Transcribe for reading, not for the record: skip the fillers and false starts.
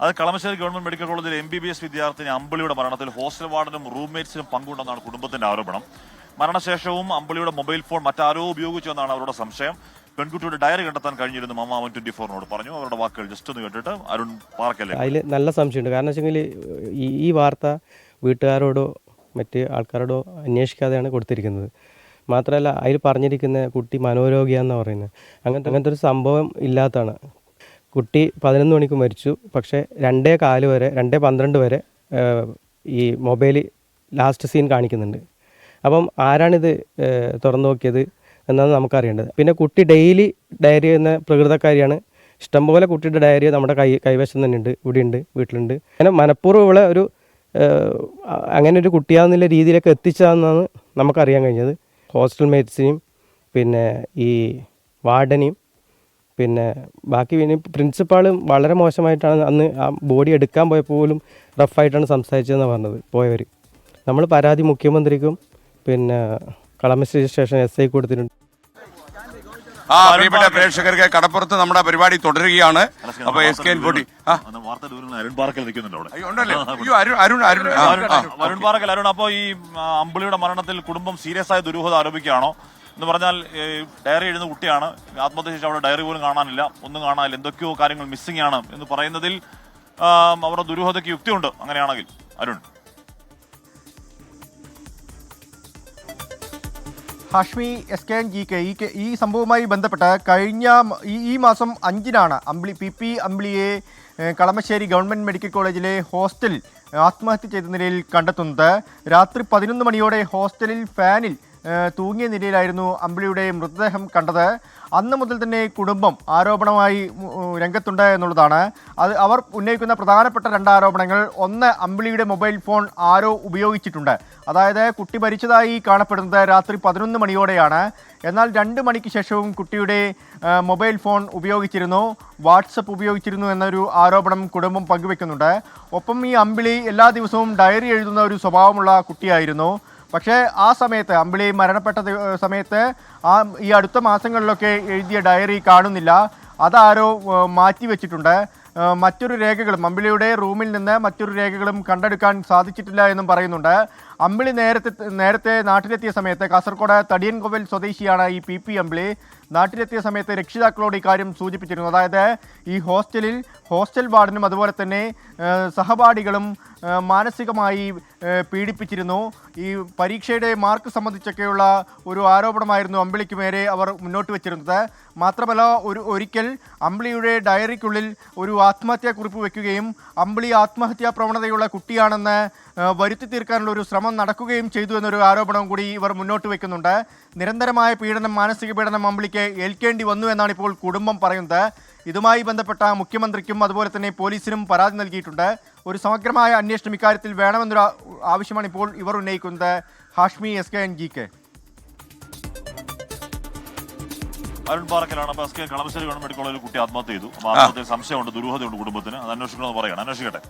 അത് Kalamassery government medical കോളേജിലെ MBBS വിദ്യാർത്ഥിനി അമ്പിളിയുടെ മരണത്തിൽ ഹോസ്റ്റൽ വാർഡനും റൂംമേറ്റ്സിനും പങ്കുണ്ടെന്നാണ് കുടുംബത്തിന്റെ ആരോപണം. മരണശേഷവും അമ്പിളിയുടെ മൊബൈൽ ഫോൺ മറ്റാരോ ഉപയോഗിച്ചെന്നാണ് അവരുടെ സംശയം. പെൺകുട്ടിയുടെ ഡയറി കണ്ടെത്താൻ കഴിഞ്ഞിരുന്നു മമ്മ 24 പറഞ്ഞു. അവരുടെ വാക്കുകൾ ജസ്റ്റ് ഒന്ന് കേട്ടിട്ട് അരുൺ പാർക്കല്ലേ. അതിൽ നല്ല സംശയമുണ്ട്. കാരണം വെച്ചെങ്കിൽ ഈ വാർത്ത വീട്ടുകാരോടോ മറ്റ് ആൾക്കാരോടോ അന്വേഷിക്കാതെയാണ് കൊടുത്തിരിക്കുന്നത്. മാത്രമല്ല അതിൽ പറഞ്ഞിരിക്കുന്ന കുട്ടി മനോരോഗിയാണെന്നാണ് പറയുന്നത്. അങ്ങനത്തെ ഒരു സംഭവം ഇല്ലാത്തതാണ്. കുട്ടി 11 മണിക്ക് മരിച്ചു. പക്ഷേ 2:15 വരെ 2:12 വരെ ഈ മൊബൈൽ ലാസ്റ്റ് സീൻ കാണിക്കുന്നുണ്ട്. അപ്പം ആരാണിത് തുറന്നു നോക്കിയത് എന്നാണ് നമുക്കറിയേണ്ടത്. പിന്നെ കുട്ടി ഡെയിലി ഡയറി എന്ന പ്രകൃതക്കാരിയാണ്. ഇഷ്ടംപോലെ കുട്ടിയുടെ ഡയറി നമ്മുടെ കൈവശം തന്നെ ഉണ്ട്, ഇവിടെയുണ്ട്, വീട്ടിലുണ്ട്. അങ്ങനെ മനഃപൂർവ്വം ഇവിടെ അങ്ങനെ ഒരു കുട്ടിയാണെന്നുള്ള രീതിയിലേക്ക് എത്തിച്ചതെന്നാണ് നമുക്കറിയാൻ കഴിഞ്ഞത്. ഹോസ്റ്റൽ മേറ്റ്സിനെയും പിന്നെ ഈ വാർഡനെയും പിന്നെ ബാക്കി പിന്നെ പ്രിൻസിപ്പാളും വളരെ മോശമായിട്ടാണ് അന്ന് ആ ബോഡി എടുക്കാൻ പോയപ്പോൾ പോലും റഫായിട്ടാണ് സംസാരിച്ചതെന്ന് പറഞ്ഞത് പോയവർ. നമ്മൾ പരാതി മുഖ്യമന്ത്രിക്കും പിന്നെ കളമശ്ശേരി സ്റ്റേഷൻ SI കൊടുത്തിട്ടുണ്ട്. പ്രിയപ്പെട്ട പ്രേക്ഷകർക്ക് കടപ്പുറത്ത് നമ്മുടെ പരിപാടി തുടരുകയാണ്. അപ്പൊ അരുൺ, അപ്പൊ ഈ അമ്പിളിയുടെ മരണത്തിൽ കുടുംബം സീരിയസ് ആയ ദുരൂഹത ആരോപിക്കുകയാണോ എന്ന് പറഞ്ഞാൽ? ഡയറി എഴുതുന്ന കുട്ടിയാണ്, ആത്മഹത്യ ശേഷം അവിടെ ഡയറി പോലും കാണാനില്ല, ഒന്നും കാണാനില്ല, എന്തൊക്കെയോ കാര്യങ്ങൾ മിസ്സിംഗ് ആണ് എന്ന് പറയുന്നതിൽ അവരുടെ ദുരൂഹതയ്ക്ക് യുക്തിയുണ്ട് അങ്ങനെയാണെങ്കിൽ. അരുൺ, ഹാഷ്മി SKNGK ഈ സംഭവവുമായി ബന്ധപ്പെട്ട് കഴിഞ്ഞ ഈ മാസം 5-നാണ് PP അമ്പിളിയെ കളമശ്ശേരി ഗവൺമെൻറ് മെഡിക്കൽ കോളേജിലെ ഹോസ്റ്റലിൽ ആത്മഹത്യ ചെയ്ത നിലയിൽ കണ്ടെത്തുന്നത്. രാത്രി 11 മണിയോടെ ഹോസ്റ്റലിൽ ഫാനിൽ തൂങ്ങിയ നിലയിലായിരുന്നു അമ്പിളിയുടെ മൃതദേഹം കണ്ടത്. അന്ന് മുതൽ തന്നെ കുടുംബം ആരോപണമായി രംഗത്തുണ്ട് എന്നുള്ളതാണ്. അവർ ഉന്നയിക്കുന്ന പ്രധാനപ്പെട്ട 2 ആരോപണങ്ങൾ. ഒന്ന്, അമ്പിളിയുടെ മൊബൈൽ ഫോൺ ആരോ ഉപയോഗിച്ചിട്ടുണ്ട്. അതായത് കുട്ടി മരിച്ചതായി കാണപ്പെടുന്നത് രാത്രി 11 മണിയോടെയാണ്. എന്നാൽ 2 മണിക്ക് ശേഷവും കുട്ടിയുടെ മൊബൈൽ ഫോൺ ഉപയോഗിച്ചിരുന്നു, വാട്സപ്പ് ഉപയോഗിച്ചിരുന്നു എന്നൊരു ആരോപണം കുടുംബം പങ്കുവെക്കുന്നുണ്ട്. ഒപ്പം ഈ അമ്പിളി എല്ലാ ദിവസവും ഡയറി എഴുതുന്ന ഒരു സ്വഭാവമുള്ള കുട്ടിയായിരുന്നു. പക്ഷേ ആ സമയത്ത് അമ്പിളി മരണപ്പെട്ട സമയത്ത് ഈ അടുത്ത മാസങ്ങളിലൊക്കെ എഴുതിയ ഡയറി കാണുന്നില്ല. അതാരോ മാറ്റിവെച്ചിട്ടുണ്ട്. മറ്റൊരു രേഖകളും അമ്പിളിയുടെ റൂമിൽ നിന്ന് മറ്റൊരു രേഖകളും കണ്ടെടുക്കാൻ സാധിച്ചിട്ടില്ല എന്നും പറയുന്നുണ്ട്. അമ്പിളി നേരത്തെ നാട്ടിലെത്തിയ സമയത്ത് കാസർഗോഡ് തടിയൻകോവിൽ സ്വദേശിയാണ് ഈ PP അമ്പിളി. നാട്ടിലെത്തിയ സമയത്ത് രക്ഷിതാക്കളോട് ഇക്കാര്യം സൂചിപ്പിച്ചിരുന്നു. അതായത് ഈ ഹോസ്റ്റൽ വാർഡനും അതുപോലെ തന്നെ സഹപാഠികളും മാനസികമായി പീഡിപ്പിച്ചിരുന്നു. ഈ പരീക്ഷയുടെ മാർക്ക് സംബന്ധിച്ചൊക്കെയുള്ള ഒരു ആരോപണമായിരുന്നു അമ്പിളിക്ക് മേരെ അവർ മുന്നോട്ട് വെച്ചിരുന്നത്. മാത്രമല്ല ഒരിക്കൽ അമ്പിളിയുടെ ഡയറിക്കുള്ളിൽ ഒരു ആത്മഹത്യാക്കുറിപ്പ് വെക്കുകയും അമ്പിളി ആത്മഹത്യാ പ്രവണതയുള്ള കുട്ടിയാണെന്ന് വരുത്തി തീർക്കാനുള്ള ഒരു ശ്രമം നടക്കുകയും ചെയ്തു എന്നൊരു ആരോപണം കൂടി ഇവർ മുന്നോട്ട് വെക്കുന്നുണ്ട്. നിരന്തരമായ പീഡനം, മാനസിക പീഡനം അമ്പിളിക്ക് ഏൽക്കേണ്ടി വന്നു എന്നാണ് ഇപ്പോൾ കുടുംബം പറയുന്നത്. ഇതുമായി ബന്ധപ്പെട്ട മുഖ്യമന്ത്രിക്കും അതുപോലെ തന്നെ പോലീസിനും പരാതി നൽകിയിട്ടുണ്ട്. ഒരു സമഗ്രമായ അന്വേഷണം ഇക്കാര്യത്തിൽ വേണമെന്നൊരു ആവശ്യമാണ് ഇപ്പോൾ ഇവർ ഉന്നയിക്കുന്നത്. ഹാഷ്മി SKNGK. അരുൺ പാറക്കലാണ്. അപ്പൊ കളമശ്ശേരി ഗവൺമെന്റ് മെഡിക്കൽ കോളേജിൽ കുട്ടി ആത്മഹത്യ ചെയ്തു. ആത്മഹത്യ സംശയമുണ്ട്, ദുരൂഹതയുണ്ട് കുടുംബത്തിന്. അത് അന്വേഷിക്കണമെന്ന് പറയണം. അന്വേഷിക്കട്ടെ.